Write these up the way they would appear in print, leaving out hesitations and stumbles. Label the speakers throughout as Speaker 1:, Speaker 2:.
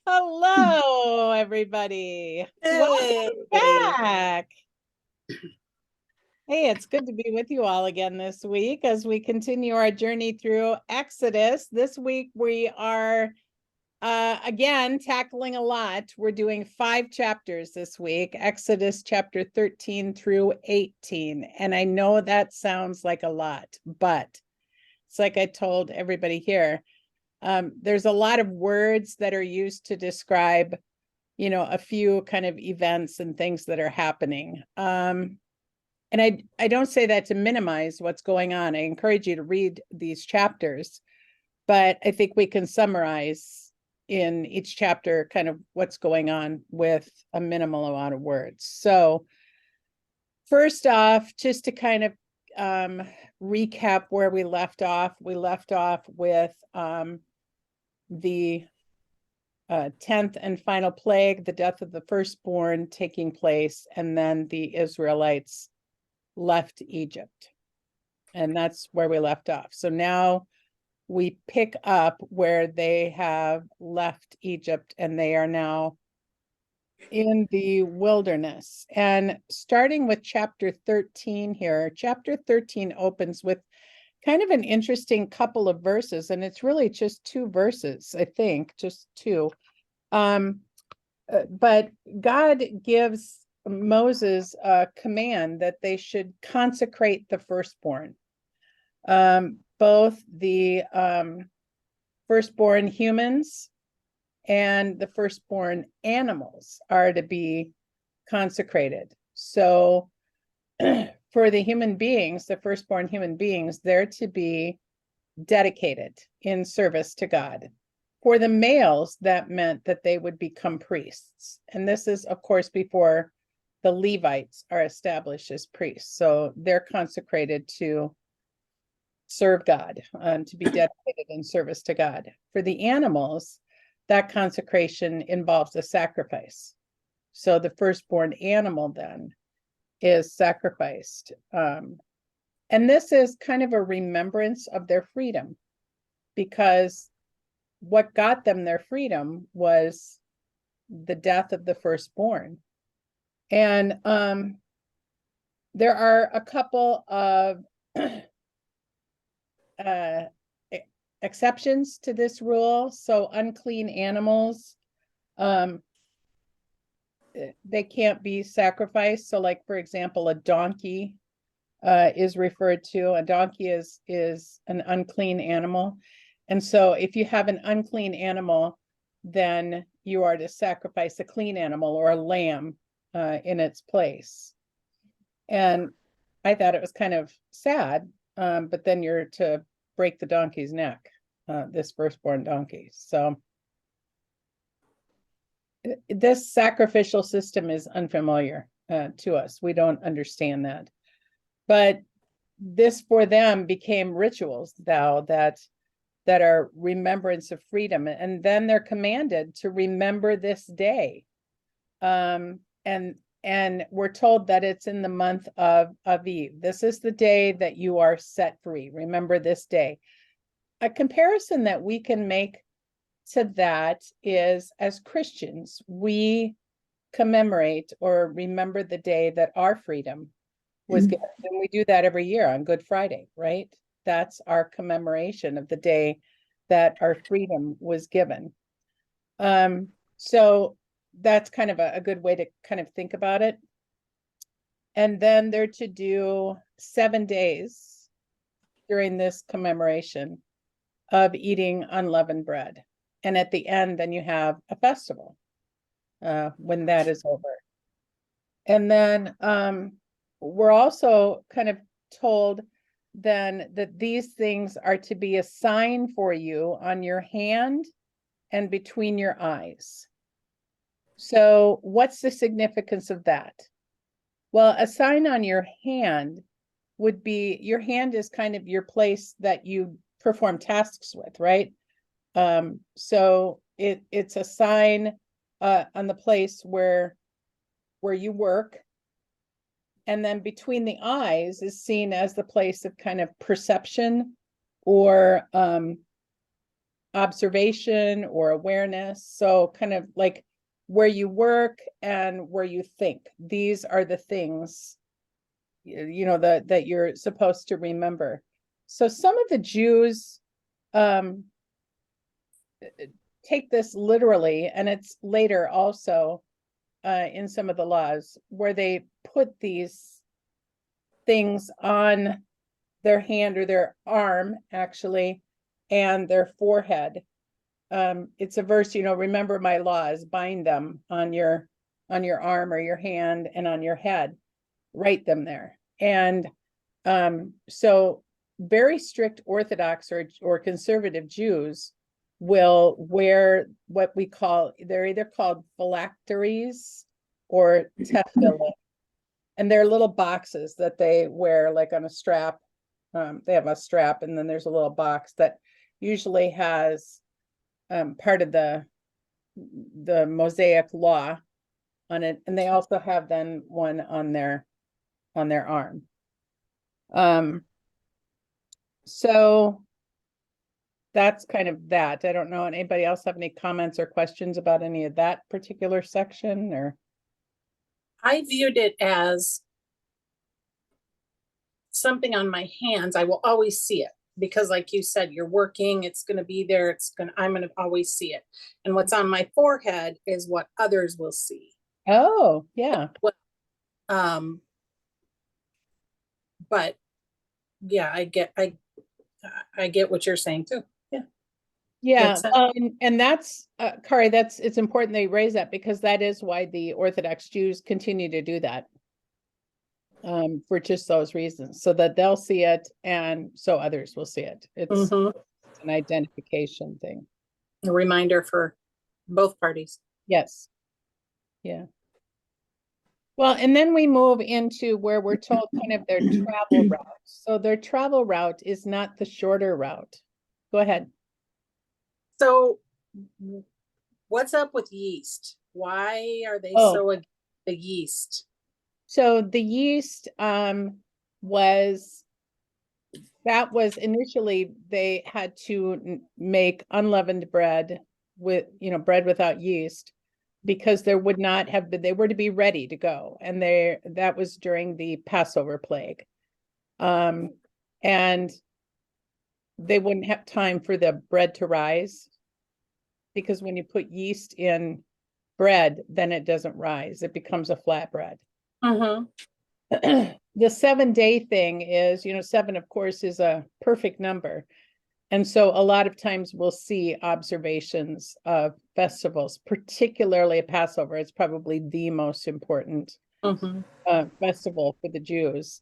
Speaker 1: Hello, everybody.
Speaker 2: Hey,
Speaker 1: Welcome back. Hey, it's good to be with you all again this week as we continue our journey through Exodus. This week we are again tackling a lot. We're doing 5 chapters this week, Exodus chapter 13 through 18. And I know that sounds like a lot, but it's like I told everybody here. There's a lot of words that are used to describe, a few kind of events and things that are happening. And I don't say that to minimize what's going on. I encourage you to read these chapters, but I think we can summarize in each chapter kind of what's going on with a minimal amount of words. So first off, just to kind of recap where we left off with the 10th and final plague, the death of the firstborn taking place, and then the Israelites left Egypt. And that's where we left off. So now we pick up where they have left Egypt and they are now in the wilderness. And starting with chapter 13 here, chapter 13 opens with kind of an interesting couple of verses, and it's really just 2 verses, I think, just 2. But God gives Moses a command that they should consecrate the firstborn. Both the firstborn humans and the firstborn animals are to be consecrated. So for the human beings, the firstborn human beings, they're to be dedicated in service to God. For the males, that meant that they would become priests. And this is, of course, before the Levites are established as priests. So they're consecrated to serve God and to be dedicated in service to God. For the animals, that consecration involves a sacrifice. So the firstborn animal then is sacrificed. And this is kind of a remembrance of their freedom, because what got them their freedom was the death of the firstborn. And there are a couple of exceptions to this rule. So unclean animals, they can't be sacrificed. So like, for example, a donkey is referred to. A donkey is an unclean animal. And so if you have an unclean animal, then you are to sacrifice a clean animal or a lamb in its place. And I thought it was kind of sad, but then you're to break the donkey's neck, this firstborn donkey. So this sacrificial system is unfamiliar to us. We don't understand that. But this for them became rituals now that are remembrance of freedom. And then they're commanded to remember this day. And we're told that it's in the month of Aviv. This is the day that you are set free. Remember this day. A comparison that we can make to that is, as Christians, we commemorate or remember the day that our freedom was given. And we do that every year on Good Friday, right? That's our commemoration of the day that our freedom was given. So that's kind of a good way to kind of think about it. And then they're to do 7 days during this commemoration of eating unleavened bread. And at the end, then you have a festival when that is over. And then we're also kind of told then that these things are to be a sign for you on your hand and between your eyes. So what's the significance of that? Well, a sign on your hand would be, your hand is kind of your place that you perform tasks with, right? So it's a sign on the place where you work. And then between the eyes is seen as the place of kind of perception or observation or awareness. So kind of like where you work and where you think. These are the things, you know, that you're supposed to remember. So some of the Jews take this literally, and it's later also in some of the laws where they put these things on their hand or their arm, actually, and their forehead. It's a verse, you know, remember my laws, bind them on your arm or your hand and on your head, write them there. And so very strict Orthodox or conservative Jews will wear what we call, they're either called phylacteries or tefillin. And they're little boxes that they wear like on a strap. They have a strap, and then there's a little box that usually has part of the Mosaic law on it, and they also have then one on their arm. So that's kind of that. I don't know. Anybody else have any comments or questions about any of that particular section? Or
Speaker 2: I viewed it as something on my hands. I will always see it because, like you said, you're working, it's going to be there. I'm going to always see it. And what's on my forehead is what others will see.
Speaker 1: oh yeah,
Speaker 2: But yeah, I get what you're saying too.
Speaker 1: yeah.
Speaker 2: Makes sense.
Speaker 1: And that's Kari, it's important they raise that, because that is why the Orthodox Jews continue to do that. For just those reasons, so that they'll see it and so others will see it. It's an identification thing.
Speaker 2: A reminder for both parties.
Speaker 1: Yes. Yeah. Well, and then we move into where we're told kind of their travel route. So their travel route is not the shorter route. Go ahead.
Speaker 2: So what's up with yeast? Why are they so against the yeast?
Speaker 1: So the yeast was initially they had to make unleavened bread with, you know, bread without yeast, because there would not have been, they were to be ready to go. And that was during the Passover plague. And they wouldn't have time for the bread to rise, because when you put yeast in bread, then it doesn't rise. It becomes a flat bread. The 7-day thing is, you know, 7, of course, is a perfect number. And so a lot of times we'll see observations of festivals, particularly a Passover. It's probably the most important festival for the Jews.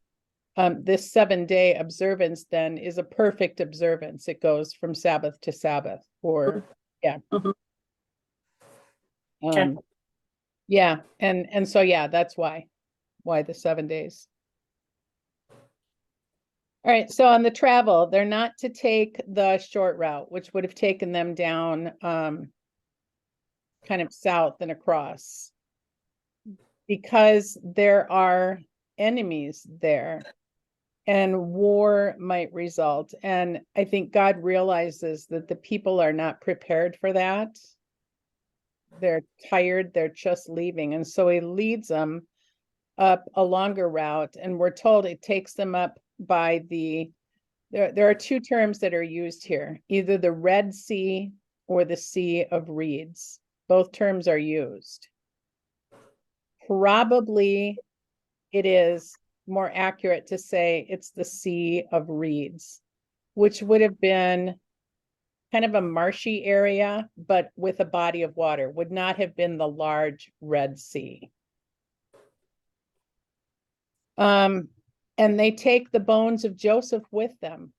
Speaker 1: This 7-day observance then is a perfect observance. It goes from Sabbath to Sabbath, or yeah.
Speaker 2: Okay.
Speaker 1: Yeah, and so yeah, that's why the 7 days. All right, so on the travel, they're not to take the short route, which would have taken them down kind of south and across, because there are enemies there and war might result. And I think God realizes that the people are not prepared for that. They're tired, they're just leaving. And so he leads them up a longer route, and we're told it takes them up by there are 2 terms that are used here, either the Red Sea or the Sea of Reeds. Both terms are used. Probably it is more accurate to say it's the Sea of Reeds, which would have been kind of a marshy area, but with a body of water, would not have been the large Red Sea. And they take the bones of Joseph with them,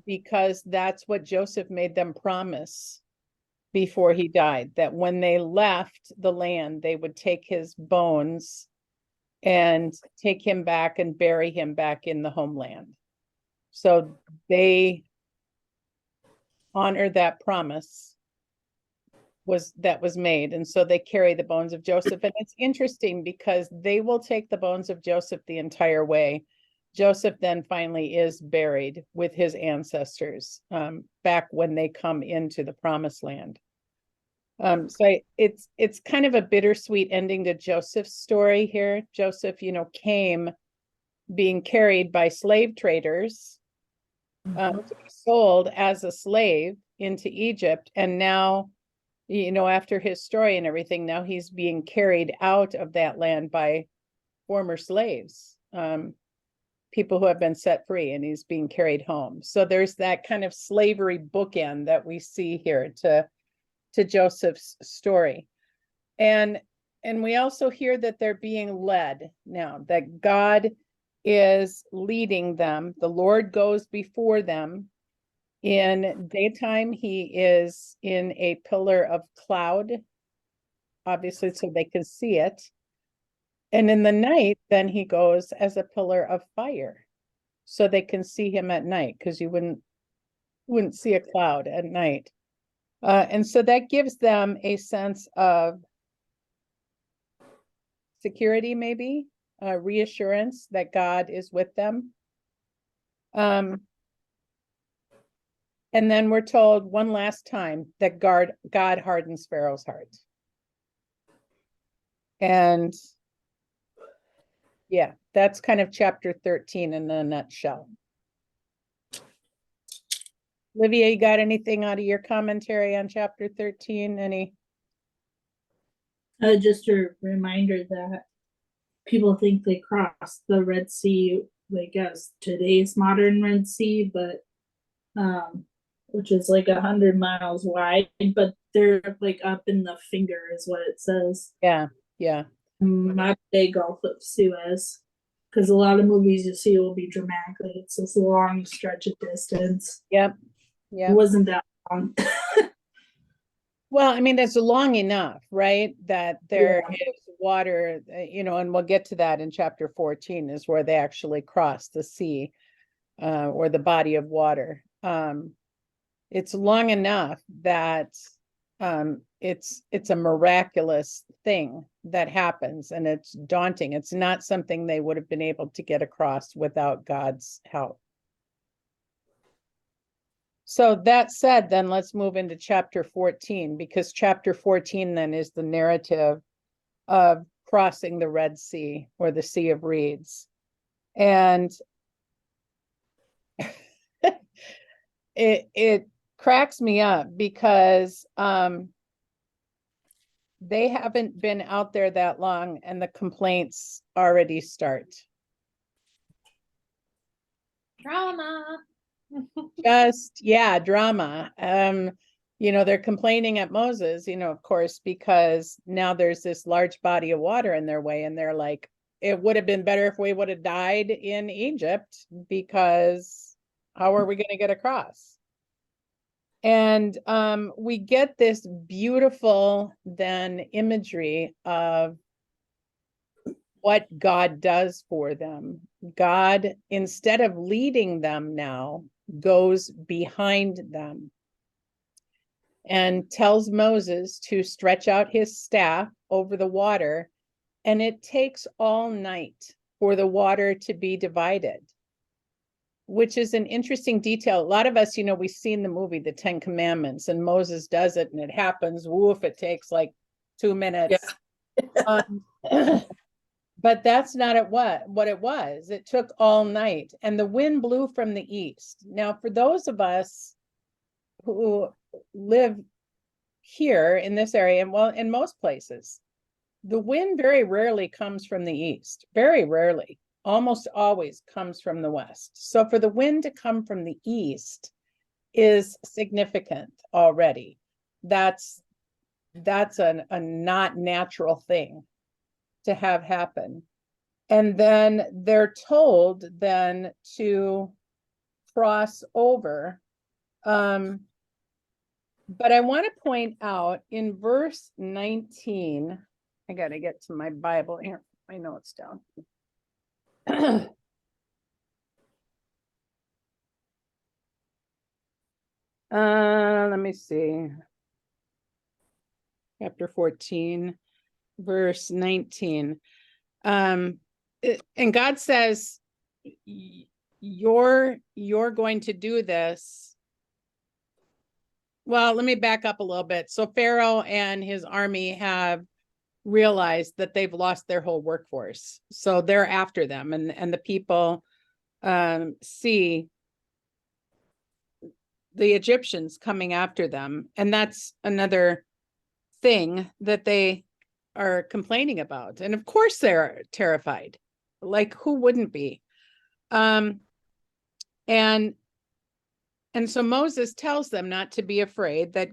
Speaker 1: because that's what Joseph made them promise before he died, that when they left the land, they would take his bones and take him back and bury him back in the homeland. So they honor that promise that was made. And so they carry the bones of Joseph. And it's interesting because they will take the bones of Joseph the entire way. Joseph then finally is buried with his ancestors, back when they come into the promised land. It's kind of a bittersweet ending to Joseph's story here. Joseph, came being carried by slave traders, to be sold as a slave into Egypt. And now, after his story and everything, now he's being carried out of that land by former slaves, people who have been set free, and he's being carried home. So there's that kind of slavery bookend that we see here to Joseph's story. And we also hear that they're being led now, that God is leading them. The Lord goes before them. In daytime, he is in a pillar of cloud, obviously, so they can see it. And in the night, then he goes as a pillar of fire, so they can see him at night, because you wouldn't see a cloud at night. And so that gives them a sense of security, maybe, reassurance that God is with them. And then we're told one last time that God hardens Pharaoh's heart. And yeah, that's kind of chapter 13 in a nutshell. Olivia, you got anything out of your commentary on chapter 13? Any?
Speaker 3: Just a reminder that people think they crossed the Red Sea, like as today's modern Red Sea, but which is like 100 miles wide, but they're like up in the finger is what it says.
Speaker 1: Yeah.
Speaker 3: Modern day Gulf of Suez, because a lot of movies you see will be dramatic, like it's this long stretch of distance.
Speaker 1: Yep.
Speaker 3: It wasn't that long.
Speaker 1: Well, I mean, that's long enough, right? That there is water, and we'll get to that in chapter 14, is where they actually cross the sea, or the body of water. It's long enough that it's a miraculous thing that happens, and it's daunting. It's not something they would have been able to get across without God's help. So that said, then let's move into chapter 14, because chapter 14 then is the narrative of crossing the Red Sea, or the Sea of Reeds. And it cracks me up, because they haven't been out there that long and the complaints already start.
Speaker 2: Drama.
Speaker 1: Drama. They're complaining at Moses, of course, because now there's this large body of water in their way, and they're like, it would have been better if we would have died in Egypt, because how are we going to get across? And we get this beautiful then imagery of what God does for them. God, instead of leading them now, goes behind them and tells Moses to stretch out his staff over the water. And it takes all night for the water to be divided, which is an interesting detail. A lot of us, we've seen the movie, The 10 Commandments, and Moses does it and it happens. Woof, it takes like 2 minutes. Yeah. But that's not what it was. It took all night, and the wind blew from the east. Now, for those of us who live here in this area, and well, in most places, the wind very rarely comes from the east. Very rarely. Almost always comes from the west. So for the wind to come from the east is significant already. That's a not natural thing to have happen. And then they're told then to cross over. But I want to point out in verse 19, I got to get to my Bible here. I know it's down. Let me see. Chapter 14, verse 19. And God says, you're going to do this. Well, let me back up a little bit. So Pharaoh and his army have realized that they've lost their whole workforce. So they're after them, and the people see the Egyptians coming after them. And that's another thing that they are complaining about. And of course they're terrified. Like, who wouldn't be? And so Moses tells them not to be afraid, that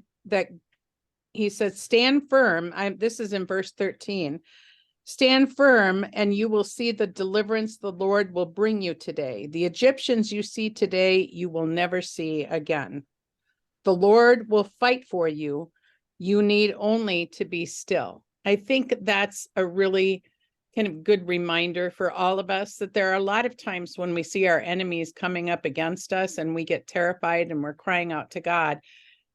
Speaker 1: he says, stand firm. This is in verse 13. Stand firm, and you will see the deliverance the Lord will bring you today. The Egyptians you see today, you will never see again. The Lord will fight for you. You need only to be still. I think that's a really kind of good reminder for all of us, that there are a lot of times when we see our enemies coming up against us and we get terrified and we're crying out to God.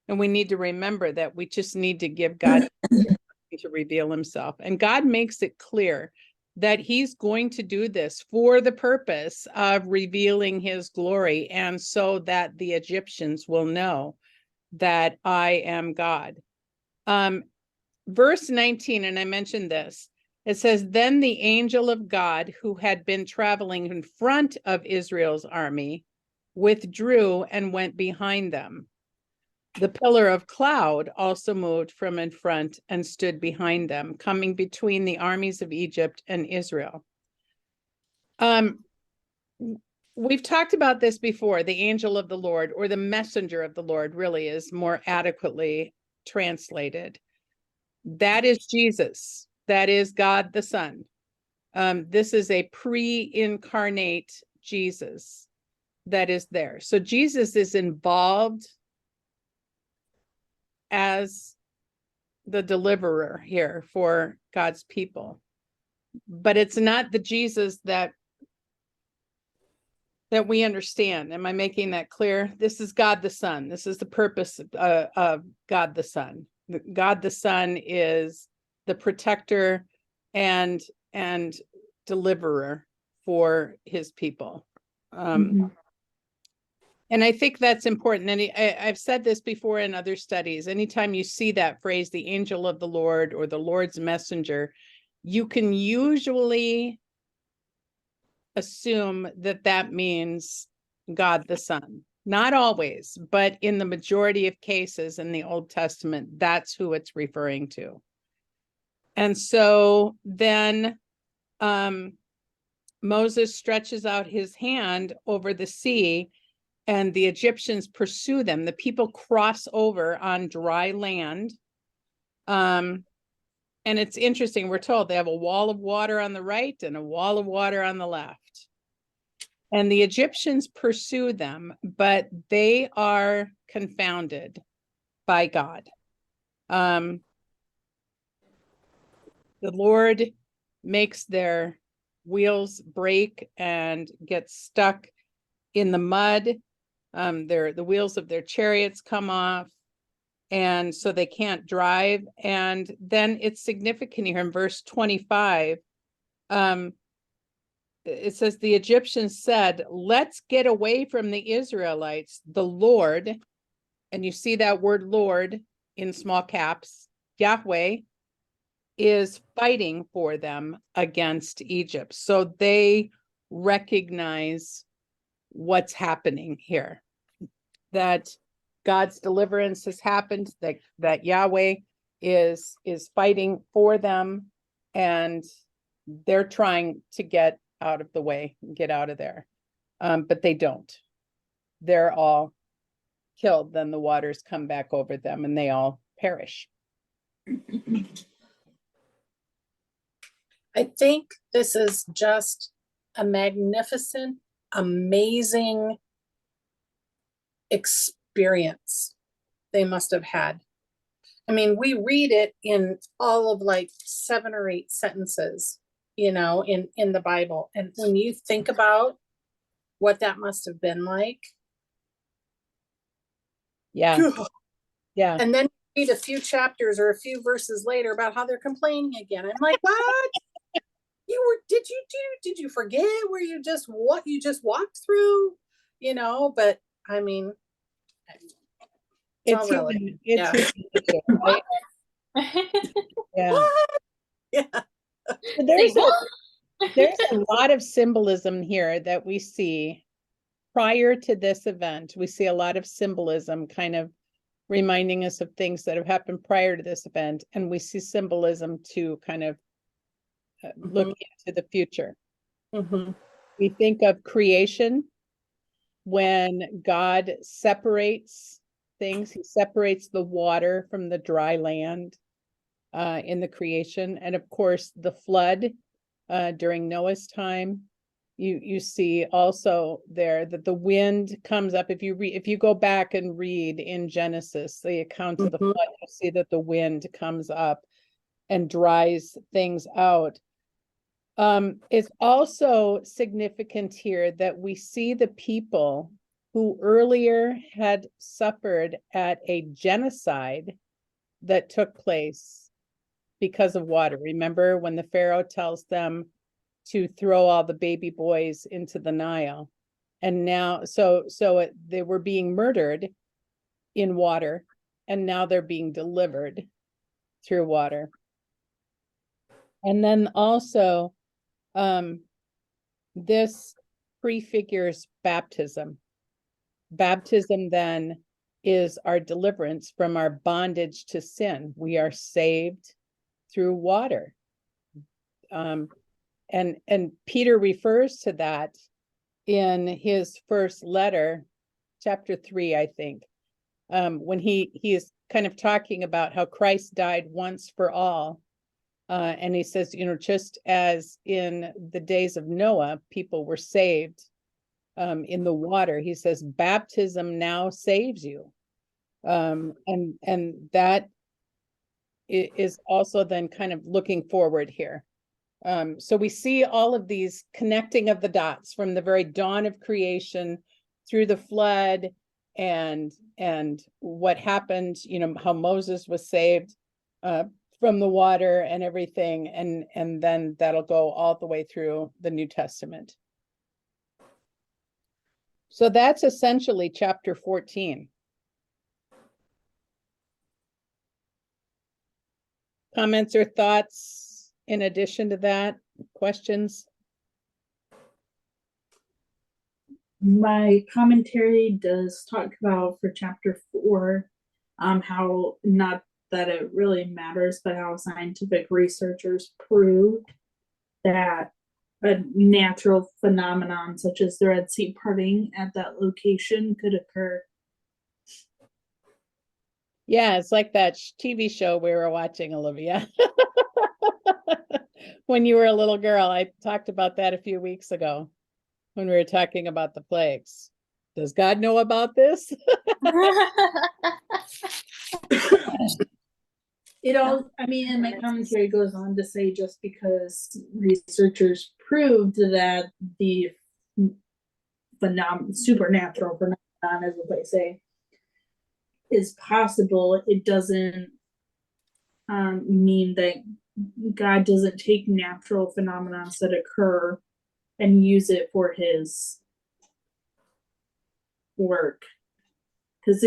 Speaker 1: And we need to remember that we just need to give God to reveal himself. And God makes it clear that he's going to do this for the purpose of revealing his glory, and so that the Egyptians will know that I am God. Verse 19, and I mentioned this, it says, then the angel of God, who had been traveling in front of Israel's army, withdrew and went behind them. The pillar of cloud also moved from in front and stood behind them, coming between the armies of Egypt and Israel. We've talked about this before. The angel of the Lord, or the messenger of the Lord, really is more adequately translated. That is Jesus. That is God the Son. This is a pre-incarnate Jesus that is there. So Jesus is involved as the deliverer here for God's people. But it's not the Jesus that we understand. Am I making that clear? This is God the Son. This is the purpose of God the Son. God the Son is the protector and deliverer for his people. And I think that's important. And I've said this before in other studies. Anytime you see that phrase, the angel of the Lord or the Lord's messenger, you can usually assume that that means God the Son. Not always, but in the majority of cases in the Old Testament, that's who it's referring to. And so then Moses stretches out his hand over the sea, and the Egyptians pursue them. The people cross over on dry land. And it's interesting, we're told they have a wall of water on the right and a wall of water on the left. And the Egyptians pursue them, but they are confounded by God. The Lord makes their wheels break and get stuck in the mud. The wheels of their chariots come off, and so they can't drive. And then it's significant here in verse 25. It says, the Egyptians said, let's get away from the Israelites. The Lord, and you see that word Lord in small caps, Yahweh, is fighting for them against Egypt. So they recognize what's happening here, that God's deliverance has happened, that Yahweh is fighting for them, and they're trying to get out of the way, get out of there. But they don't. They're all killed. Then the waters come back over them and they all perish.
Speaker 2: I think this is just a magnificent, amazing experience they must have had. I mean, we read it in all of like 7 or 8 sentences, you know, in the Bible. And when you think about what that must have been like.
Speaker 1: Yeah. Yeah.
Speaker 2: And then read a few chapters or a few verses later about how they're complaining again. I'm like, what? did you forget where what you just walked through? But I mean,
Speaker 1: It's
Speaker 2: not really.
Speaker 1: human, it's
Speaker 2: Yeah.
Speaker 1: human nature, right? Yeah.
Speaker 2: What? Yeah.
Speaker 1: So
Speaker 3: Say
Speaker 1: there's a lot of symbolism here that we see prior to this event. We see a lot of symbolism kind of reminding us of things that have happened prior to this event, and we see symbolism to kind of look into the future.
Speaker 2: Mhm.
Speaker 1: We think of creation when God separates things. He separates the water from the dry land in the creation, and of course the flood during Noah's time. You see also there that the wind comes up. If you go back and read in Genesis the account of the
Speaker 2: Mhm.
Speaker 1: flood, you'll see that the wind comes up and dries things out. It's also significant here that we see the people who earlier had suffered at a genocide that took place because of water. Remember when the Pharaoh tells them to throw all the baby boys into the Nile? And now, they were being murdered in water, and now they're being delivered through water. And then also, this prefigures baptism. Baptism then is our deliverance from our bondage to sin. We are saved through water. And Peter refers to that in his first letter, chapter 3, I think, when he is kind of talking about how Christ died once for all. And he says, just as in the days of Noah, people were saved in the water, he says, baptism now saves you. And that is also then kind of looking forward here. So we see all of these connecting of the dots from the very dawn of creation through the flood and what happened, how Moses was saved from the water and everything, and then that'll go all the way through the New Testament. So that's essentially chapter 14. Comments or thoughts in addition to that? Questions?
Speaker 3: My commentary does talk about for chapter 4, how not that it really matters, but how scientific researchers proved that a natural phenomenon such as the Red Sea parting at that location could occur.
Speaker 1: Yeah, it's like that TV show we were watching, Olivia. When you were a little girl, I talked about that a few weeks ago when we were talking about the plagues. Does God know about this?
Speaker 3: I mean, and my commentary goes on to say just because researchers proved that the supernatural phenomenon, as what they say, is possible, it doesn't mean that God doesn't take natural phenomena that occur and use it for his work. Because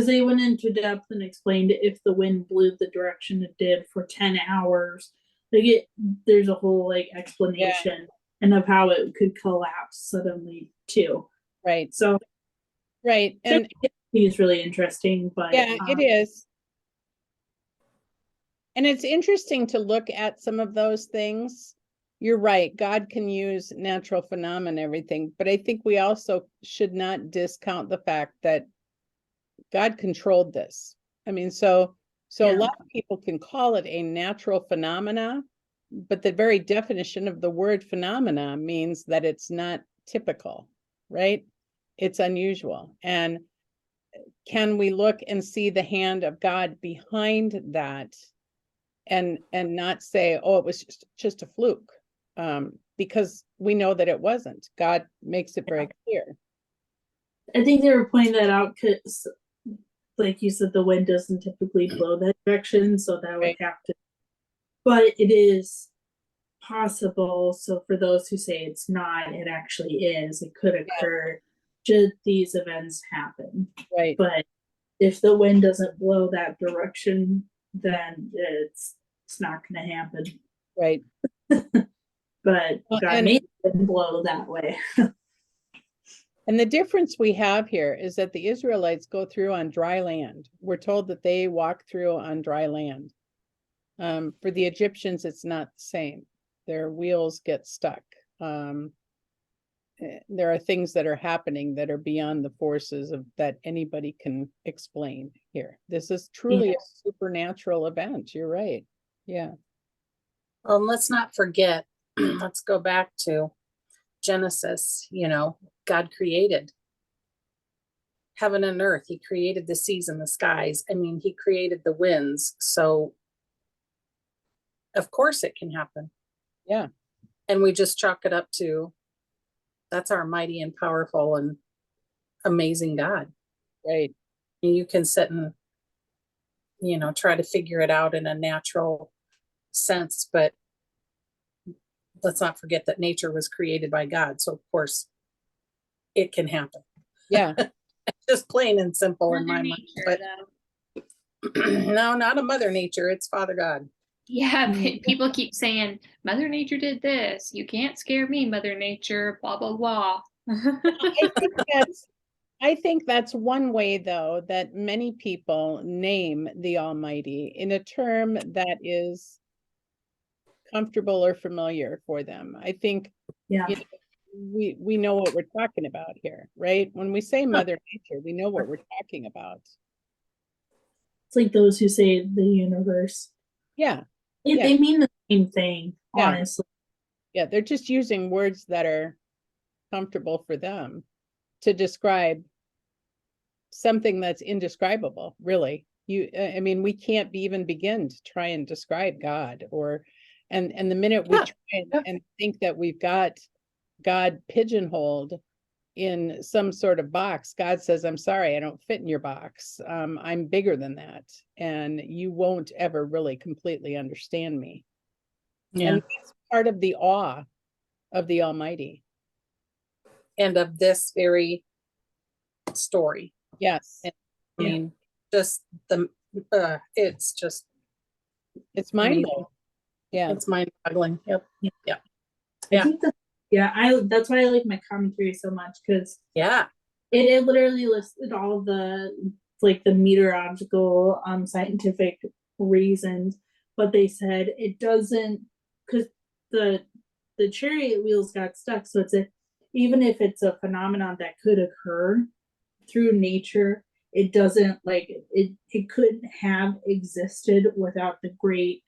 Speaker 3: they went into depth and explained if the wind blew the direction it did for 10 hours, there's a whole explanation and of how it could collapse suddenly too.
Speaker 1: Right.
Speaker 3: So
Speaker 1: right. And
Speaker 3: I think it's really interesting, but
Speaker 1: yeah, it is. And it's interesting to look at some of those things. You're right. God can use natural phenomena and everything, but I think we also should not discount the fact that God controlled this. I mean, so a lot of people can call it a natural phenomena, but the very definition of the word phenomena means that it's not typical, right? It's unusual. And can we look and see the hand of God behind that and not say, oh, it was just a fluke? Because we know that it wasn't. God makes it very clear.
Speaker 3: I think they were pointing that out because, like you said, the wind doesn't typically blow that direction, so that would have to. But it is possible. So for those who say it's not, it actually is. It could occur should these events happen.
Speaker 1: Right,
Speaker 3: But if the wind doesn't blow that direction, then it's not going to happen.
Speaker 1: right.
Speaker 3: But
Speaker 1: Well,
Speaker 3: God
Speaker 1: and-
Speaker 3: made the wind blow that way.
Speaker 1: And the difference we have here is that the Israelites go through on dry land. We're told that they walk through on dry land. For the Egyptians, it's not the same. Their wheels get stuck. There are things that are happening that are beyond the forces of that anybody can explain here. This is truly a supernatural event. You're right. Yeah.
Speaker 2: Well, and let's not forget, let's go back to Genesis, God created heaven and earth. He created the seas and the skies. I mean, he created the winds. So of course it can happen.
Speaker 1: Yeah.
Speaker 2: And we just chalk it up to, that's our mighty and powerful and amazing God.
Speaker 1: Right.
Speaker 2: You can sit and, try to figure it out in a natural sense, but let's not forget that nature was created by God. So of course it can happen.
Speaker 1: Yeah.
Speaker 2: Just plain and simple in
Speaker 4: Mother
Speaker 2: my mind.
Speaker 4: Nature,
Speaker 2: But
Speaker 4: though.
Speaker 2: no, not a Mother Nature. It's Father God.
Speaker 4: Yeah,
Speaker 3: Mm.
Speaker 4: people keep saying Mother Nature did this. You can't scare me, Mother Nature. Blah blah blah.
Speaker 1: I think that's one way, though, that many people name the Almighty in a term that is comfortable or familiar for them. I think
Speaker 3: Yeah.
Speaker 1: you know, we know what we're talking about here, right? When we say Mother Nature, we know what we're talking about.
Speaker 3: It's like those who say the universe.
Speaker 1: Yeah,
Speaker 3: They mean the same thing,
Speaker 1: Yeah.
Speaker 3: honestly.
Speaker 1: yeah, they're just using words that are comfortable for them to describe something that's indescribable, really. I mean, we can't even begin to try and describe God and the minute we
Speaker 2: Yeah,
Speaker 1: try
Speaker 2: yeah.
Speaker 1: and think that we've got God pigeonholed in some sort of box, God says, I'm sorry, I don't fit in your box. I'm bigger than that, and you won't ever really completely understand me.
Speaker 2: Yeah.
Speaker 1: And that's part of the awe of the Almighty.
Speaker 2: And of this very story.
Speaker 1: Yes,
Speaker 2: I
Speaker 3: Yeah.
Speaker 2: mean, just it's just,
Speaker 1: it's
Speaker 2: amazing.
Speaker 1: mind-blowing. Yeah,
Speaker 2: It's mind boggling. Yep.
Speaker 3: I
Speaker 2: Yeah.
Speaker 3: think that's why I like my commentary so much, because
Speaker 2: Yeah.
Speaker 3: it literally listed all the like the meteorological scientific reasons, but they said it doesn't, because the chariot wheels got stuck, so even if it's a phenomenon that could occur through nature, it doesn't it couldn't have existed without the great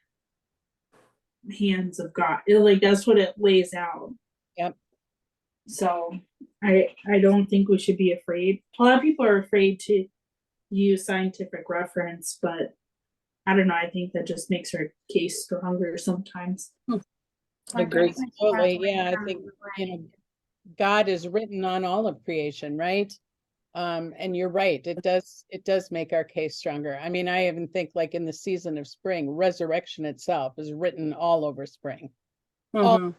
Speaker 3: hands of God. That's what it lays out.
Speaker 1: Yep.
Speaker 3: So I don't think we should be afraid. A lot of people are afraid to use scientific reference, but I don't know. I think that just makes our case stronger sometimes.
Speaker 1: I agree. Totally. Yeah, I think, God is written on all of creation, right? And you're right, it does make our case stronger. I mean, I even think like in the season of spring, resurrection itself is written all over spring.
Speaker 2: Mhm.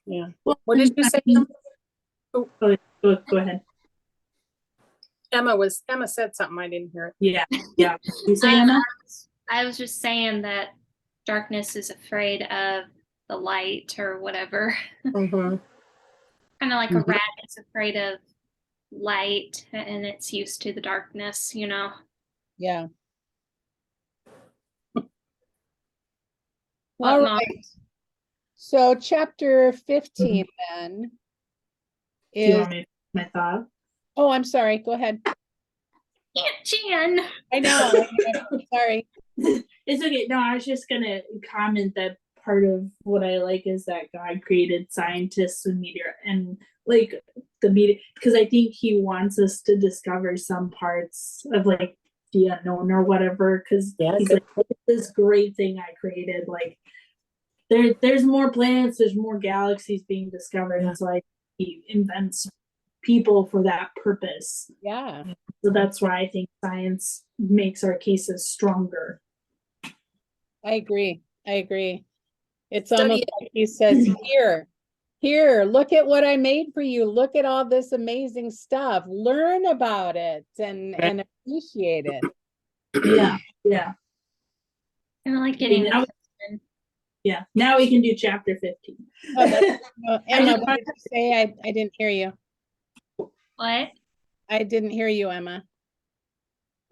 Speaker 2: Yeah.
Speaker 3: Well,
Speaker 2: What did you say?
Speaker 3: Go ahead.
Speaker 2: Emma said something. I didn't hear it.
Speaker 3: Yeah. You say Emma?
Speaker 4: I was just saying that darkness is afraid of the light or whatever.
Speaker 2: Mhm.
Speaker 4: Kind of like
Speaker 2: Mhm.
Speaker 4: a rat is afraid of light and it's used to the darkness,
Speaker 1: Yeah.
Speaker 4: What
Speaker 1: All
Speaker 4: Mom-
Speaker 1: right. So chapter 15 then
Speaker 3: Do you
Speaker 1: is,
Speaker 3: want me to my thought?
Speaker 1: oh, I'm sorry, go ahead.
Speaker 4: Aunt Jan.
Speaker 1: I know, sorry.
Speaker 3: It's okay. No, I was just gonna comment that part of what I like is that God created scientists and the media, because I think he wants us to discover some parts of the unknown or whatever, because
Speaker 2: Yeah,
Speaker 3: he's
Speaker 2: good.
Speaker 3: like, look at this great thing I created. There's more planets, there's more galaxies being discovered,
Speaker 2: Yeah.
Speaker 3: and so he invents people for that purpose.
Speaker 1: Yeah,
Speaker 3: So that's why I think science makes our cases stronger.
Speaker 1: I agree. It's
Speaker 2: Study
Speaker 1: almost like he says, here, look at what I made for you. Look at all this amazing stuff. Learn about it and appreciate it.
Speaker 3: Yeah, yeah,
Speaker 4: Kind of like getting
Speaker 3: now,
Speaker 4: the
Speaker 3: yeah. Now we can do chapter 15.
Speaker 1: Oh, that's, Emma,
Speaker 3: just
Speaker 1: what did you say? I didn't hear you.
Speaker 4: what?
Speaker 1: I didn't hear you, Emma.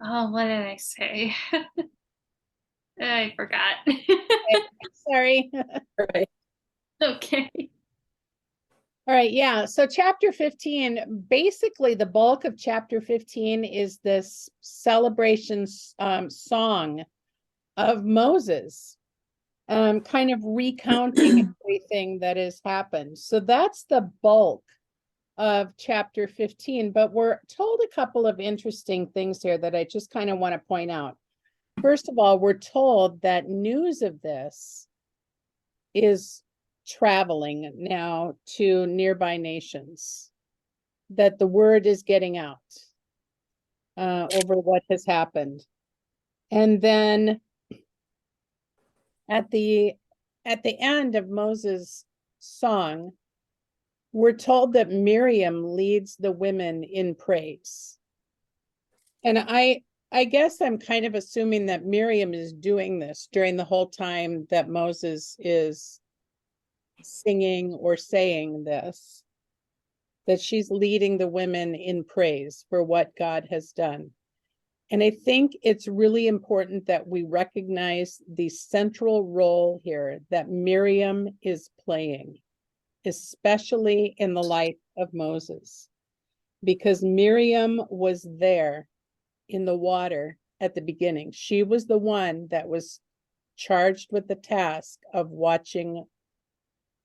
Speaker 4: Oh, what did I say? I forgot.
Speaker 1: Sorry.
Speaker 2: Right.
Speaker 4: Okay.
Speaker 1: All right, yeah. So chapter 15, basically the bulk of chapter 15 is this celebration song of Moses, kind of recounting everything that has happened. So that's the bulk of chapter 15, but we're told a couple of interesting things here that I just kind of want to point out. First of all, we're told that news of this is traveling now to nearby nations, that the word is getting out over what has happened. And then at the end of Moses' song, we're told that Miriam leads the women in praise. And I guess I'm kind of assuming that Miriam is doing this during the whole time that Moses is singing or saying this, that she's leading the women in praise for what God has done. And I think it's really important that we recognize the central role here that Miriam is playing, especially in the life of Moses, because Miriam was there in the water at the beginning. She was the one that was charged with the task of watching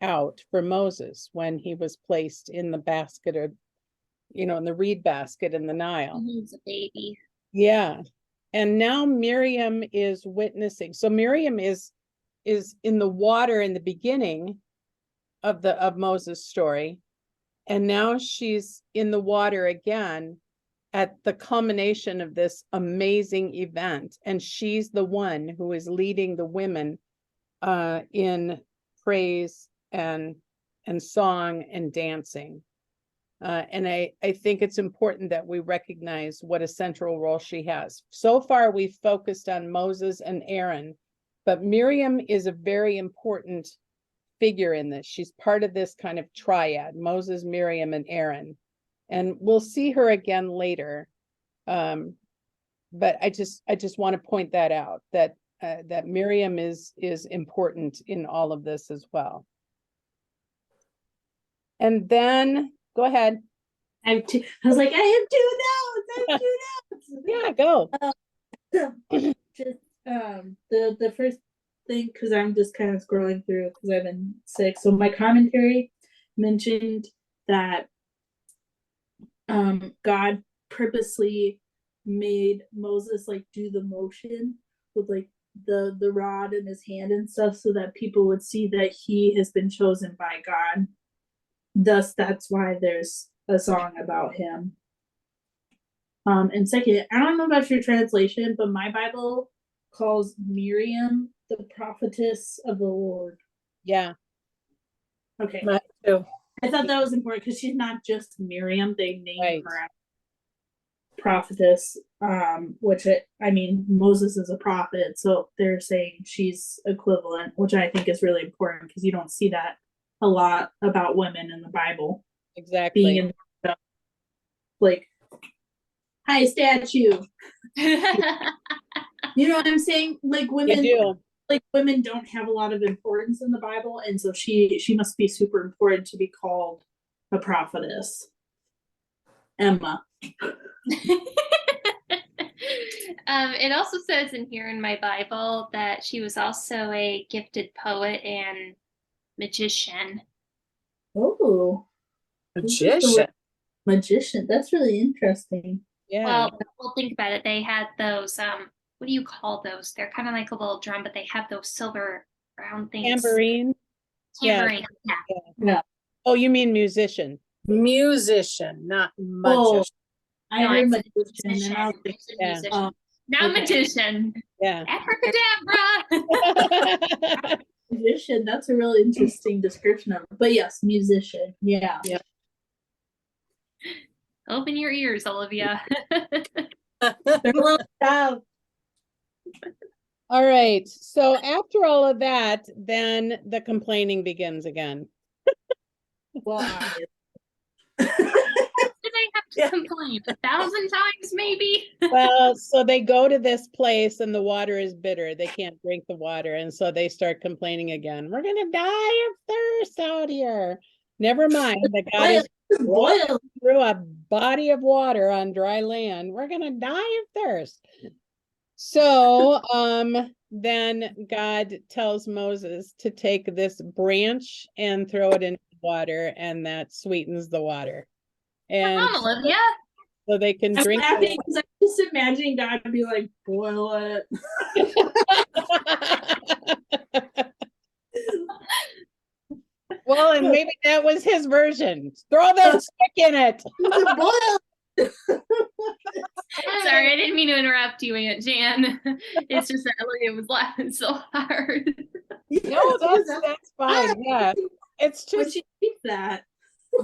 Speaker 1: out for Moses when he was placed in the basket, or, in the reed basket in the Nile.
Speaker 4: He's a baby.
Speaker 1: Yeah. And now Miriam is witnessing. So Miriam is in the water in the beginning of Moses' story. And now she's in the water again at the culmination of this amazing event. And she's the one who is leading the women in praise and song and dancing. And I think it's important that we recognize what a central role she has. So far, we've focused on Moses and Aaron, but Miriam is a very important figure in this. She's part of this kind of triad, Moses, Miriam, and Aaron. And we'll see her again later. But I just want to point that out, that that Miriam is important in all of this as well. And then go ahead.
Speaker 3: I was like, I have 2 notes.
Speaker 1: Yeah, go.
Speaker 3: Just the first thing, because I'm just kind of scrolling through because I've been sick. So my commentary mentioned that God purposely made Moses like do the motion with like the rod in his hand and stuff, so that people would see that he has been chosen by God. Thus, that's why there's a song about him. And second, I don't know about your translation, but my Bible calls Miriam the prophetess of the Lord.
Speaker 1: Yeah.
Speaker 3: Okay.
Speaker 2: Mine too.
Speaker 3: I thought that was important because she's not just Miriam, they named
Speaker 1: Right.
Speaker 3: her prophetess, which Moses is a prophet, so they're saying she's equivalent, which I think is really important because you don't see that a lot about women in the Bible.
Speaker 1: Exactly.
Speaker 3: Being in like high statue. You know what I'm saying? Like women, women don't have a lot of importance in the Bible, and so she must be super important to be called a prophetess. Emma.
Speaker 4: It also says in here in my Bible that she was also a gifted poet and magician.
Speaker 3: Oh, magician. That's really interesting.
Speaker 1: Yeah.
Speaker 4: Well, think about it. They had those, what do you call those? They're kind of like a little drum, but they have those silver round things.
Speaker 1: Tambourine.
Speaker 4: Tambourine.
Speaker 3: Yeah.
Speaker 1: Oh, you mean musician?
Speaker 2: Musician, not magician.
Speaker 3: I heard magician.
Speaker 4: Now magician.
Speaker 1: Yeah.
Speaker 4: Abracadabra.
Speaker 3: Musician, that's a really interesting description of it. But yes, musician. Yeah.
Speaker 4: Open your ears, Olivia.
Speaker 3: Wow.
Speaker 1: All right, so after all of that, then the complaining begins again.
Speaker 3: Well, obviously.
Speaker 4: Do they have to
Speaker 2: Yeah.
Speaker 4: complain 1,000 times, maybe?
Speaker 1: Well, so they go to this place and the water is bitter. They can't drink the water. And so they start complaining again. We're going to die of thirst out here. Never mind that God is
Speaker 3: Boil.
Speaker 1: through a body of water on dry land. We're going to die of thirst. So then God tells Moses to take this branch and throw it into the water, and that sweetens the water. And
Speaker 4: Come on, Olivia.
Speaker 1: so they can
Speaker 3: I'm
Speaker 1: drink.
Speaker 3: laughing because I'm just imagining God to be like, boil it.
Speaker 1: Well, and maybe that was his version. Throw that stick in it.
Speaker 3: Boil.
Speaker 4: Sorry, I didn't mean to interrupt you, Aunt Jan. It's just that Olivia was laughing so hard.
Speaker 1: No, that's fine. Yeah. It's
Speaker 3: But
Speaker 1: just
Speaker 3: she eats that.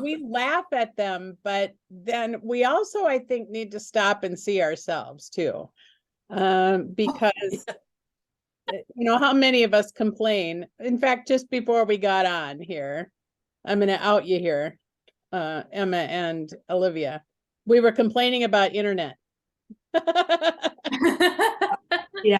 Speaker 1: we laugh at them, but then we also, I think, need to stop and see ourselves too. Because how many of us complain? In fact, just before we got on here, I'm gonna out you here, Emma and Olivia. We were complaining about internet.
Speaker 3: Yeah.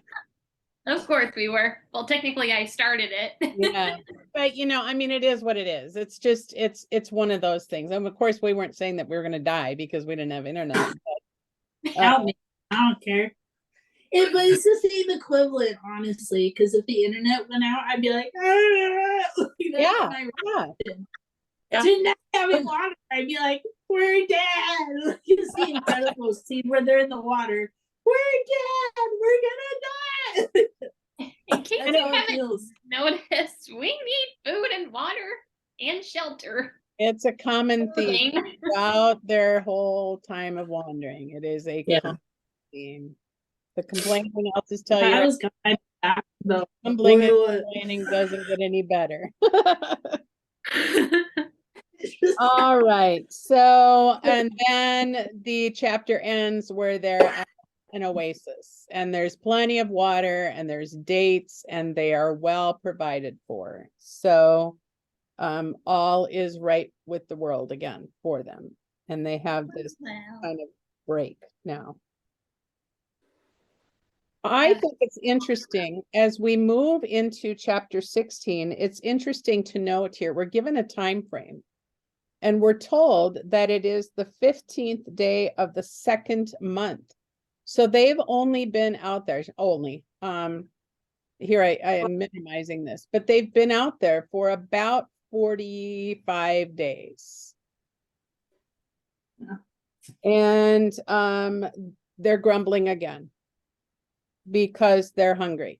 Speaker 4: Of course we were. Well, technically I started it.
Speaker 1: Yeah, but I mean, it is what it is. It's just, it's one of those things. And of course, we weren't saying that we were going to die because we didn't have internet. But,
Speaker 3: Help me. I don't care. But it's the same equivalent, honestly, because if the internet went out, I'd be like, that's
Speaker 1: yeah,
Speaker 3: my
Speaker 1: yeah.
Speaker 2: Yeah.
Speaker 3: to not having water, I'd be like, we're dead. It's the incredible scene where they're in the water. We're dead. We're gonna die.
Speaker 4: In case
Speaker 3: That's
Speaker 4: you
Speaker 3: how it
Speaker 4: haven't
Speaker 3: feels.
Speaker 4: noticed, we need food and water and shelter.
Speaker 1: It's a common theme
Speaker 4: Thing.
Speaker 1: throughout their whole time of wandering. It is a
Speaker 2: Yeah.
Speaker 1: common theme. The complaining, I'll just tell
Speaker 3: I
Speaker 1: you,
Speaker 3: was going back though.
Speaker 1: humbling and
Speaker 3: Boil it.
Speaker 1: complaining doesn't get any better. All right. So, and then the chapter ends where they're at an oasis and there's plenty of water and there's dates and they are well provided for. So, all is right with the world again for them. And they have this
Speaker 4: Well,
Speaker 1: kind of break now. I
Speaker 4: Yeah.
Speaker 1: think it's interesting as we move into chapter 16, it's interesting to note here, we're given a time frame. And we're told that it is the 15th day of the second month. So they've only been out there, here I am minimizing this, but they've been out there for about 45 days. And they're grumbling again because they're hungry.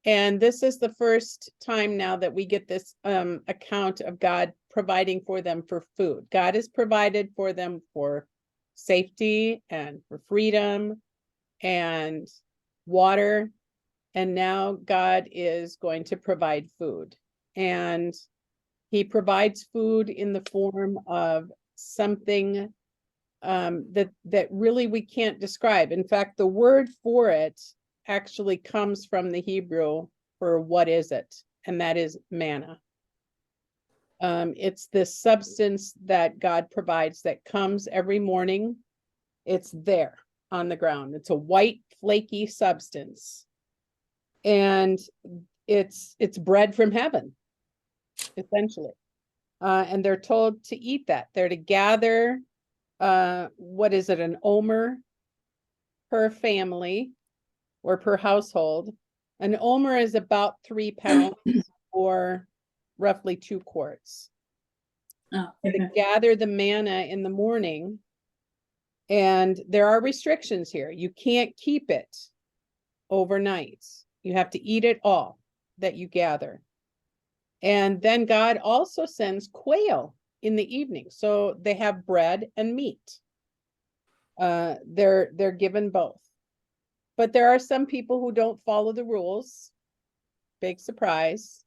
Speaker 1: And this is the first time now that we get this account of God providing for them for food. God has provided for them for safety and for freedom and water. And now God is going to provide food. And he provides food in the form of something that really we can't describe. In fact, the word for it actually comes from the Hebrew for what is it, and that is manna. It's this substance that God provides that comes every morning. It's there on the ground. It's a white, flaky substance. And it's bread from heaven, essentially. And they're told to eat that. They're to gather, what is it, an omer per family or per household. An omer is about 3 pounds or roughly 2 quarts.
Speaker 3: Oh,
Speaker 1: To gather the manna in the morning. And there are restrictions here. You can't keep it overnight. You have to eat it all that you gather. And then God also sends quail in the evening. So they have bread and meat. They're given both. But there are some people who don't follow the rules
Speaker 5: big surprise.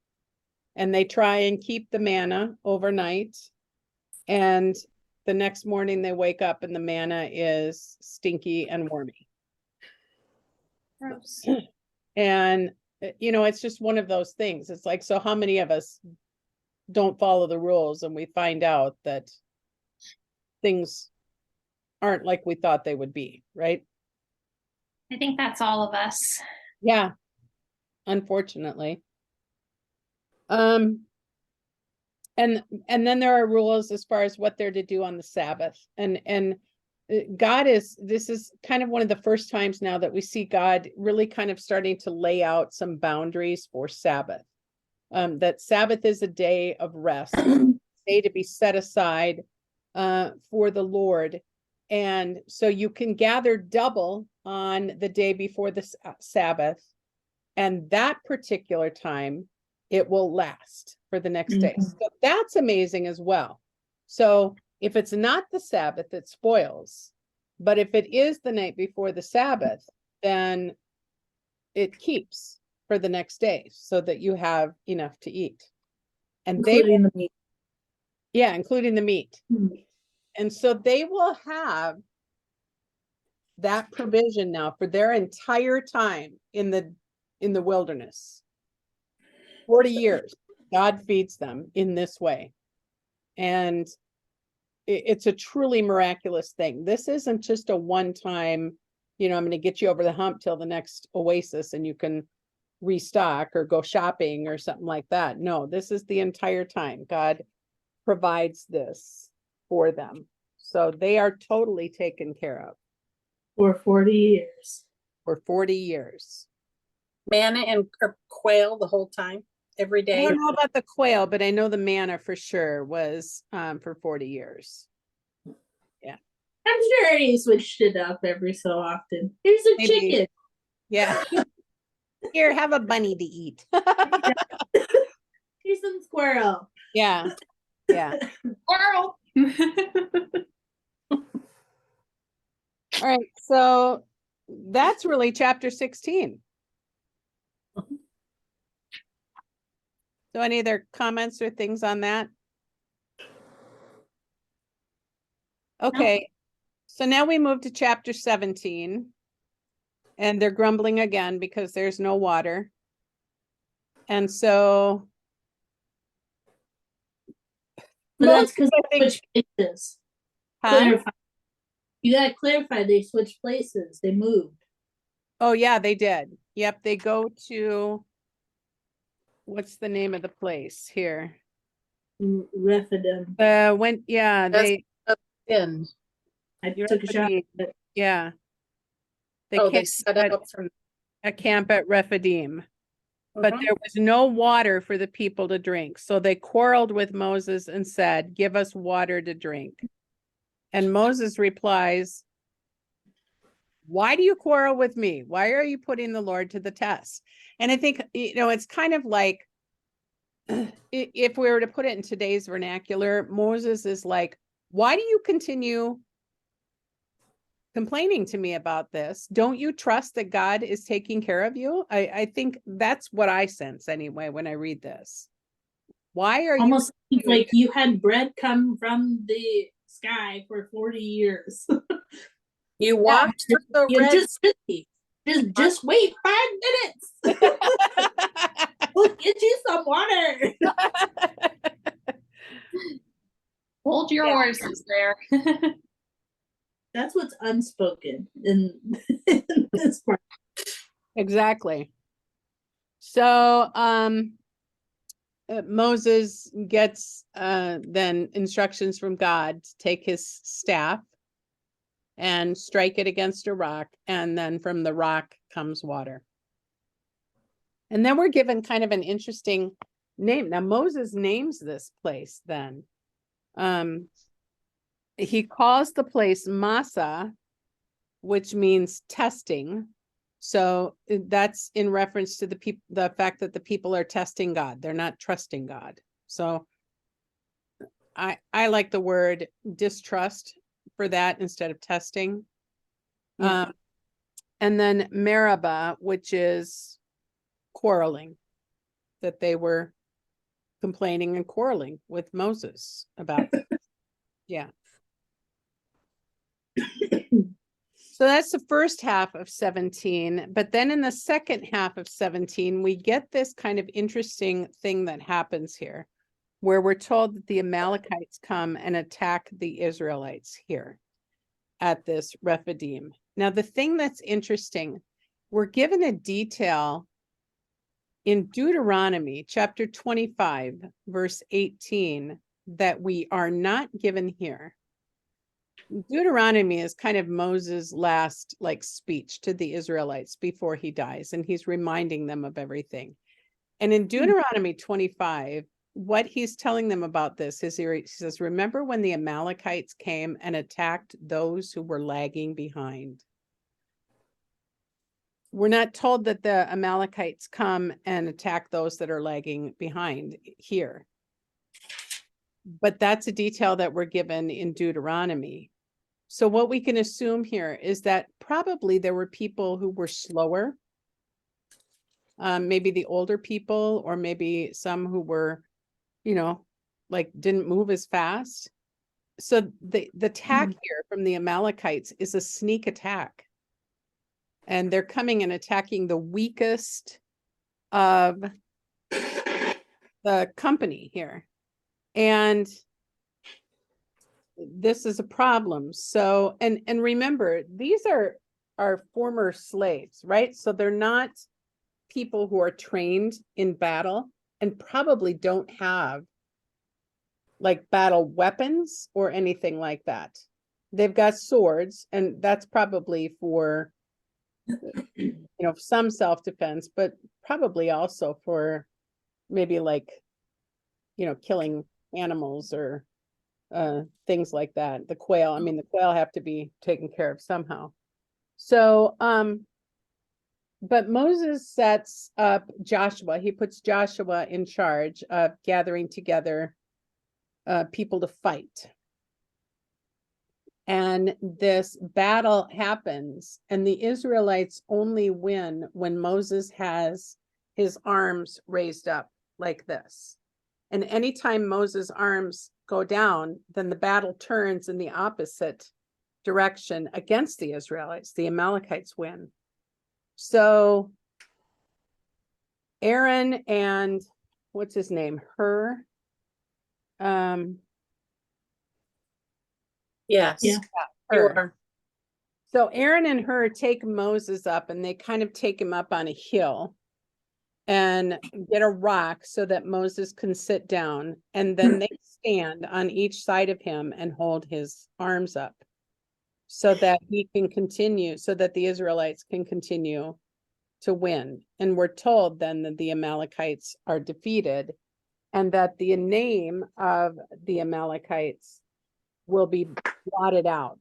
Speaker 5: And they try and keep the manna overnight. And the next morning they wake up and the manna is stinky and wormy.
Speaker 4: Gross.
Speaker 5: And, it's just one of those things. It's like, so how many of us don't follow the rules and we find out that things aren't like we thought they would be, right?
Speaker 4: I think that's all of us.
Speaker 5: Yeah, unfortunately. And then there are rules as far as what they're to do on the Sabbath. And this is kind of one of the first times now that we see God really kind of starting to lay out some boundaries for Sabbath. That Sabbath is a day of rest, a day to be set aside for the Lord. And so you can gather double on the day before the Sabbath. And that particular time, it will last for the next day.
Speaker 3: Mhm.
Speaker 5: So that's amazing as well. So if it's not the Sabbath, it spoils. But if it is the night before the Sabbath, then it keeps for the next day so that you have enough to eat. And
Speaker 3: Including the meat.
Speaker 5: including the meat.
Speaker 3: Mhm.
Speaker 5: And so they will have that provision now for their entire time in the wilderness. 40 years, God feeds them in this way. And it's a truly miraculous thing. This isn't just a one-time, I'm going to get you over the hump till the next oasis and you can restock or go shopping or something like that. No, this is the entire time God provides this for them. So they are totally taken care of
Speaker 3: For 40 years.
Speaker 5: for 40 years.
Speaker 2: Manna and or quail the whole time, every
Speaker 5: I
Speaker 2: day.
Speaker 5: don't know about the quail, but I know the manna for sure was for 40 years.
Speaker 3: I'm sure he switched it up every so often. Here's a
Speaker 5: Maybe.
Speaker 3: chicken.
Speaker 5: Yeah. Here, have a bunny to eat.
Speaker 3: Here's some squirrel.
Speaker 5: Yeah. Yeah.
Speaker 4: Squirrel.
Speaker 5: All right. So that's really chapter 16. So any other comments or things on that? Okay. So now we move to chapter 17. And they're grumbling again because there's no water. And so
Speaker 3: But that's
Speaker 5: most
Speaker 3: because
Speaker 5: I
Speaker 3: they
Speaker 5: think,
Speaker 3: switched places.
Speaker 5: huh?
Speaker 3: Clarify. You gotta clarify they switched places. They moved.
Speaker 5: Oh yeah, they did. Yep, they go to, what's the name of the place here?
Speaker 3: Rephidim.
Speaker 2: That's- In.
Speaker 3: I took a shot.
Speaker 5: Yeah. They
Speaker 2: Oh, they
Speaker 5: camped
Speaker 2: set
Speaker 5: at
Speaker 2: up from.
Speaker 5: a camp at Rephidim, but
Speaker 2: Mhm.
Speaker 5: there was no water for the people to drink. So they quarreled with Moses and said, "Give us water to drink." And Moses replies, "Why do you quarrel with me? Why are you putting the Lord to the test?" And I think, it's kind of like, if we were to put it in today's vernacular, Moses is like, "Why do you continue complaining to me about this? Don't you trust that God is taking care of you?" I think that's what I sense anyway when I read this. Why are
Speaker 3: Almost
Speaker 5: you
Speaker 3: seems like you had bread come from the sky for 40 years.
Speaker 2: You walked through the
Speaker 3: You
Speaker 2: Red Sea.
Speaker 3: just wait 5 minutes. We'll get you some water.
Speaker 4: Hold your horses there.
Speaker 3: That's what's unspoken in this part.
Speaker 5: Exactly. So Moses gets then instructions from God to take his staff and strike it against a rock, and then from the rock comes water. And then we're given kind of an interesting name. Now Moses names this place then. He calls the place Massa, which means testing. So that's in reference to the fact that the people are testing God. They're not trusting God. So I like the word distrust for that instead of testing. And then Meribah, which is quarreling. that they were complaining and quarreling with Moses about. Yeah. So that's the first half of 17. But then in the second half of 17, we get this kind of interesting thing that happens here, where we're told that the Amalekites come and attack the Israelites here at this Rephidim. Now, the thing that's interesting, we're given a detail in Deuteronomy chapter 25, verse 18, that we are not given here. Deuteronomy is kind of Moses' last speech to the Israelites before he dies, and he's reminding them of everything. And in Deuteronomy 25, what he's telling them about this is he says, remember when the Amalekites came and attacked those who were lagging behind? We're not told that the Amalekites come and attack those that are lagging behind here. But that's a detail that we're given in Deuteronomy. So what we can assume here is that probably there were people who were slower, maybe the older people, or maybe some who were, didn't move as fast. So the attack here from the Amalekites is a sneak attack. And they're coming and attacking the weakest of the company here. And this is a problem. So, and remember, these are former slaves, right? So they're not people who are trained in battle and probably don't have battle weapons or anything like that. They've got swords, and that's probably for, some self-defense, but probably also for maybe killing animals or things like that. The quail have to be taken care of somehow. So, but Moses sets up Joshua. He puts Joshua in charge of gathering together people to fight. And this battle happens, and the Israelites only win when Moses has his arms raised up like this. And anytime Moses' arms go down, then the battle turns in the opposite direction against the Israelites. The Amalekites win. So Aaron and what's his name? Hur.
Speaker 2: Yes.
Speaker 3: Yeah.
Speaker 5: Hur.
Speaker 2: Sure.
Speaker 5: So Aaron and Hur take Moses up, and they kind of take him up on a hill and get a rock so that Moses can sit down, and then they stand on each side of him and hold his arms up so that he can continue, so that the Israelites can continue to win. And we're told then that the Amalekites are defeated, and that the name of the Amalekites will be blotted out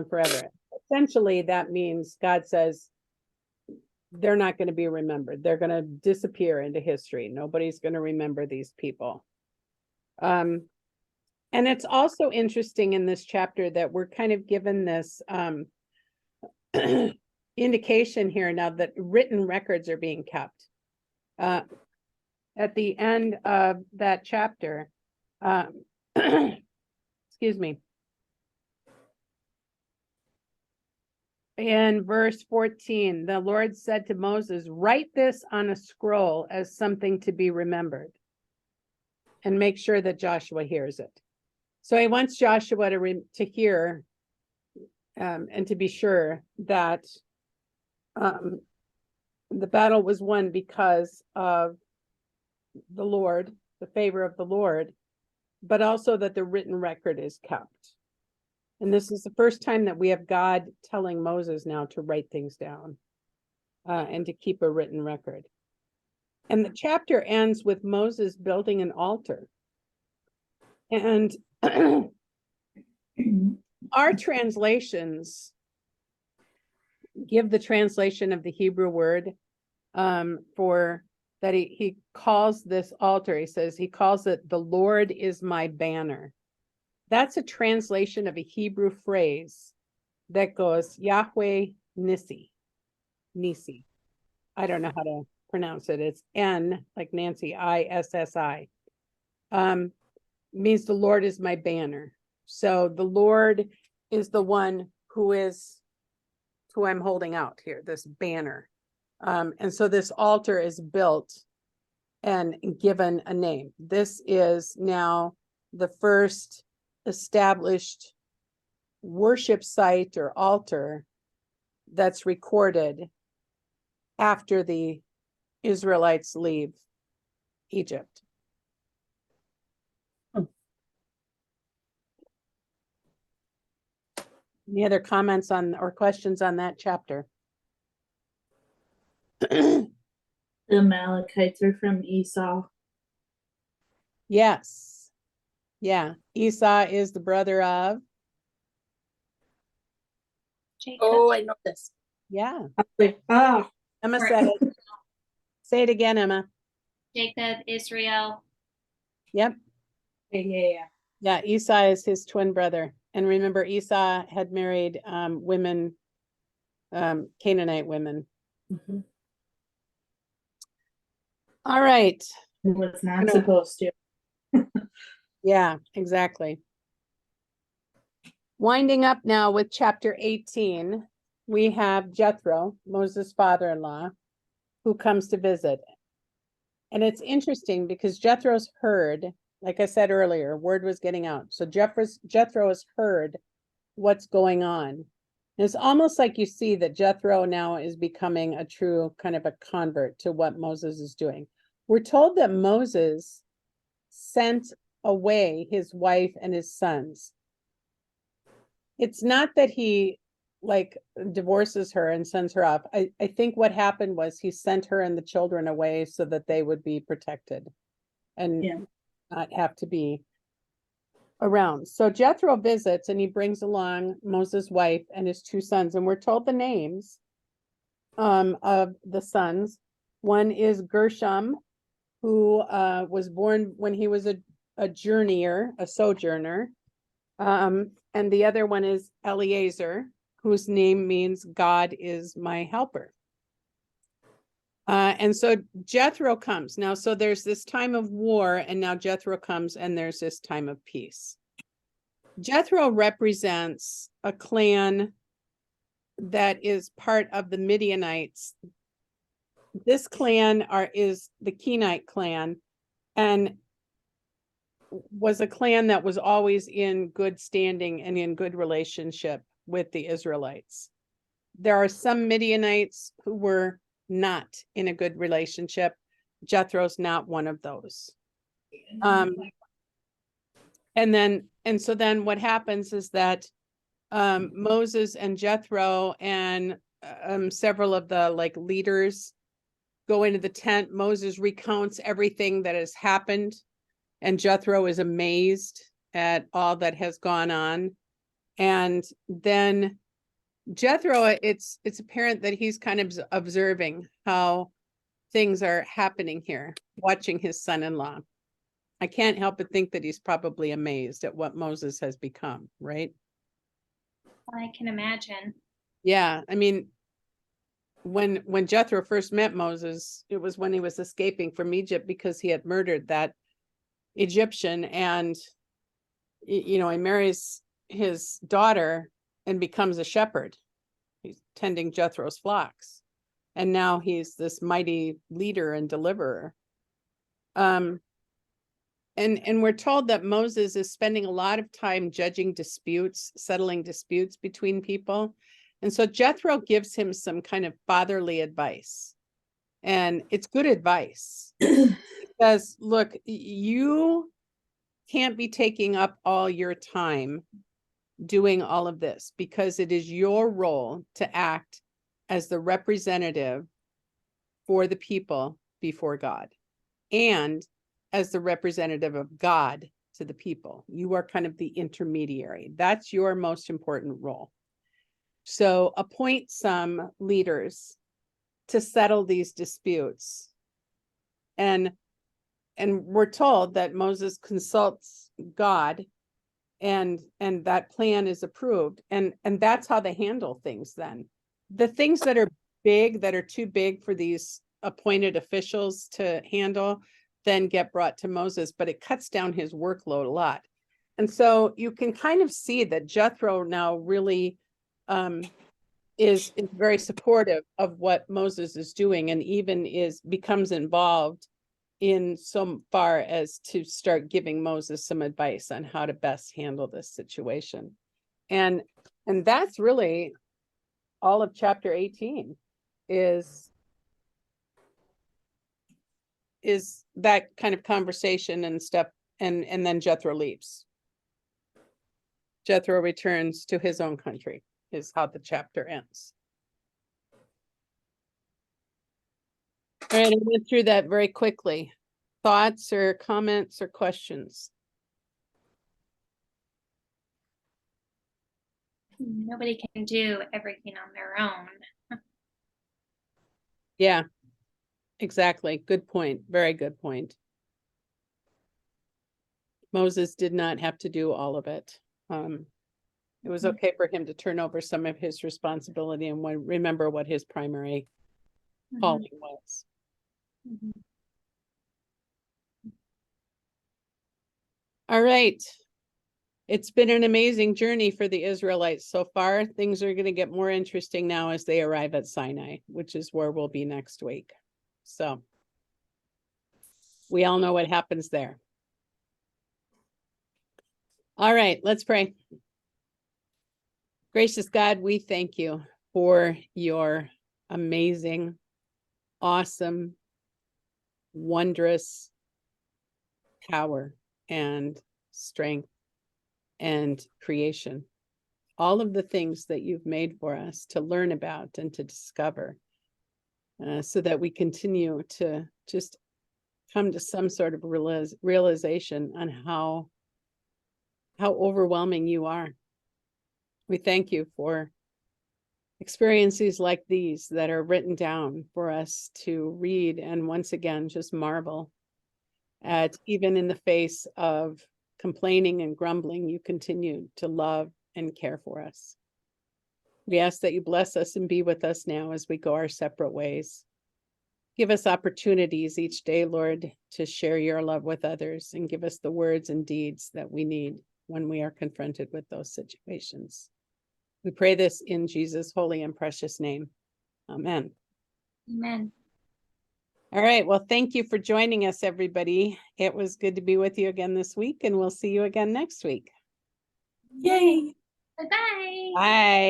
Speaker 5: forever. Essentially, that means God says they're not going to be remembered. They're going to disappear into history. Nobody's going to remember these people. And it's also interesting in this chapter that we're kind of given this indication here now that written records are being kept. At the end of that chapter, excuse me. In verse 14, the Lord said to Moses, write this on a scroll as something to be remembered, and make sure that Joshua hears it. So he wants Joshua to hear and to be sure that the battle was won because of the Lord, the favor of the Lord, but also that the written record is kept. And this is the first time that we have God telling Moses now to write things down and to keep a written record. And the chapter ends with Moses building an altar. And our translations give the translation of the Hebrew word for that he calls this altar. He calls it, the Lord is my banner. That's a translation of a Hebrew phrase that goes Yahweh Nissi. I don't know how to pronounce it. It's N, like Nancy, ISSI. Means the Lord is my banner. So the Lord is the one who I'm holding out here, this banner. And so this altar is built and given a name. This is now the first established worship site or altar that's recorded after the Israelites leave Egypt. Any other comments on or questions on that chapter?
Speaker 3: The Amalekites are from Esau.
Speaker 5: Yes. Yeah. Esau is the brother of,
Speaker 4: Jacob.
Speaker 2: Oh, I know this.
Speaker 5: yeah.
Speaker 3: I was like, ah,
Speaker 5: Emma
Speaker 4: Right.
Speaker 5: said it. Say it again, Emma.
Speaker 4: Jacob, Israel.
Speaker 5: Yep.
Speaker 3: yeah.
Speaker 5: Yeah. Esau is his twin brother. And remember, Esau had married women, Canaanite women.
Speaker 2: Mhm.
Speaker 5: All right.
Speaker 3: Was not
Speaker 5: Gonna-
Speaker 3: supposed to.
Speaker 5: Yeah, exactly. Winding up now with chapter 18, we have Jethro, Moses' father-in-law, who comes to visit. And it's interesting because Jethro's heard, like I said earlier, word was getting out. So Jethro has heard what's going on. And it's almost like you see that Jethro now is becoming a true kind of a convert to what Moses is doing. We're told that Moses sent away his wife and his sons. It's not that he like divorces her and sends her off. I think what happened was he sent her and the children away so that they would be protected and
Speaker 3: Yeah.
Speaker 5: not have to be around. So Jethro visits and he brings along Moses' wife and his two sons, and we're told the names of the sons. One is Gershom, who was born when he was a journeyer, a sojourner. And the other one is Eleazar, whose name means God is my helper. And so Jethro comes now. So there's this time of war, and now Jethro comes, and there's this time of peace. Jethro represents a clan that is part of the Midianites. This clan is the Kenite clan, and was a clan that was always in good standing and in good relationship with the Israelites. There are some Midianites who were not in a good relationship. Jethro's not one of those. And so then what happens is that Moses and Jethro and several of the like leaders go into the tent. Moses recounts everything that has happened, and Jethro is amazed at all that has gone on. And then Jethro, it's apparent that he's kind of observing how things are happening here, watching his son-in-law. I can't help but think that he's probably amazed at what Moses has become, right?
Speaker 4: I can imagine.
Speaker 5: Yeah, I mean, when Jethro first met Moses, it was when he was escaping from Egypt because he had murdered that Egyptian, and he marries his daughter and becomes a shepherd. He's tending Jethro's flocks, and now he's this mighty leader and deliverer. And we're told that Moses is spending a lot of time judging disputes, settling disputes between people. And so Jethro gives him some kind of fatherly advice. And it's good advice. Because look, you can't be taking up all your time doing all of this, because it is your role to act as the representative for the people before God, and as the representative of God to the people. You are kind of the intermediary. That's your most important role. So appoint some leaders to settle these disputes. And we're told that Moses consults God, and that plan is approved. And that's how they handle things then. The things that are big, that are too big for these appointed officials to handle then get brought to Moses, but it cuts down his workload a lot. And so you can kind of see that Jethro now really is very supportive of what Moses is doing, and even becomes involved in so far as to start giving Moses some advice on how to best handle this situation. And that's really all of chapter 18 is that kind of conversation and stuff, and then Jethro leaves. Jethro returns to his own country, is how the chapter ends. All right, I went through that very quickly. Thoughts or comments or questions?
Speaker 4: Nobody can do everything on their own.
Speaker 5: Yeah, exactly. Good point. Very good point. Moses did not have to do all of it. It was okay for him to turn over some of his responsibility and remember what his primary calling was.
Speaker 4: Mhm.
Speaker 5: All right. It's been an amazing journey for the Israelites so far. Things are going to get more interesting now as they arrive at Sinai, which is where we'll be next week. So we all know what happens there. All right, let's pray. Gracious God, we thank you for your amazing, awesome, wondrous power and strength and creation. All of the things that you've made for us to learn about and to discover, so that we continue to just come to some sort of realization on how overwhelming you are. We thank you for experiences like these that are written down for us to read and once again just marvel at. Even in the face of complaining and grumbling, you continue to love and care for us. We ask that you bless us and be with us now as we go our separate ways. Give us opportunities each day, Lord, to share your love with others, and give us the words and deeds that we need when we are confronted with those situations. We pray this in Jesus' holy and precious name. Amen.
Speaker 4: Amen.
Speaker 5: All right. Well, thank you for joining us, everybody. It was good to be with you again this week, and we'll see you again next week.
Speaker 2: Yay.
Speaker 4: Bye-bye.
Speaker 5: Bye.